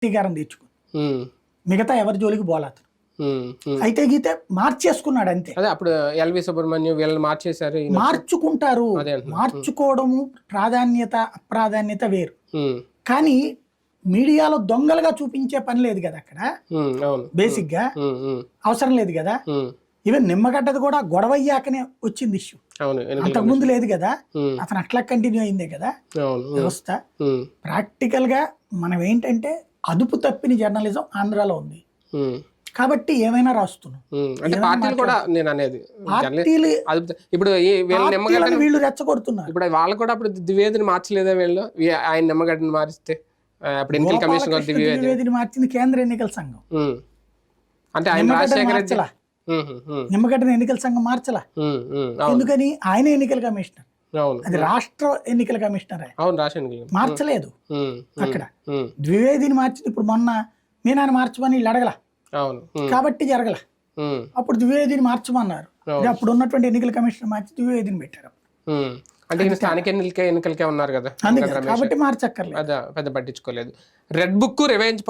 స్పష్టీకరణ తెచ్చుకుని మిగతా ఎవరి జోలికి పోలేదు. అయితే గీతే మార్చేసుకున్నాడు అంతే. అదే అప్పుడు ఎల్వి సుబ్రహ్మణ్యం వీళ్ళని మార్చేశారు. మార్చుకుంటారు, మార్చుకోవడము ప్రాధాన్యత అప్రాధాన్యత వేరు. కానీ మీడియాలో దొంగలుగా చూపించే పని లేదు కదా అక్కడ. బేసిక్ గా అవసరం లేదు కదా. ఈవెన్ నిమ్మగడ్డది కూడా గొడవ అయ్యాకనే వచ్చింది ఇష్యూ, అంతకుముందు లేదు కదా. అతను అట్లా కంటిన్యూ అయిందే కదా వ్యవస్థ. ప్రాక్టికల్ గా మనం ఏంటంటే అదుపు తప్పిన జర్నలిజం ఆంధ్రాలో ఉంది కాబట్టి ఏమైనా రాస్తున్నాం. ఇప్పుడు వీళ్ళు రెచ్చగొడుతున్నారు. ఇప్పుడు వాళ్ళు కూడా అప్పుడు ద్వివేదిని మార్చలేదా వీళ్ళు? ఆయన నిమ్మగడ్డని మారిస్తే అప్పుడు ఎన్నికల కమిషన్ ద్వివేదిని మార్చింది కేంద్ర ఎన్నికల సంఘం. అంటే ఆయన రాజశేఖర నిమ్మగడ్డని ఎన్నికల సంఘం మార్చలా. ఎందుకని ఆయన ఎన్నికల కమిషనర్, అది రాష్ట్ర ఎన్నికల కమిషనర్, మార్చలేదు అక్కడ. ద్వివేదిని మార్చింది. ఇప్పుడు మొన్న మీనాన్ని మార్చమని వీళ్ళు అడగల కాబట్టి జరగల. అప్పుడు ద్వివేదిని మార్చమన్నారు, అప్పుడు ఉన్నటువంటి ఎన్నికల కమిషనర్ మార్చి ద్వివేదిని పెట్టారు. అంటే స్థానిక ఎన్నికలకే ఉన్నారు కదా కాబట్టి మార్చక్కర్లేదు, పెద్ద పట్టించుకోలేదు. Red book revenge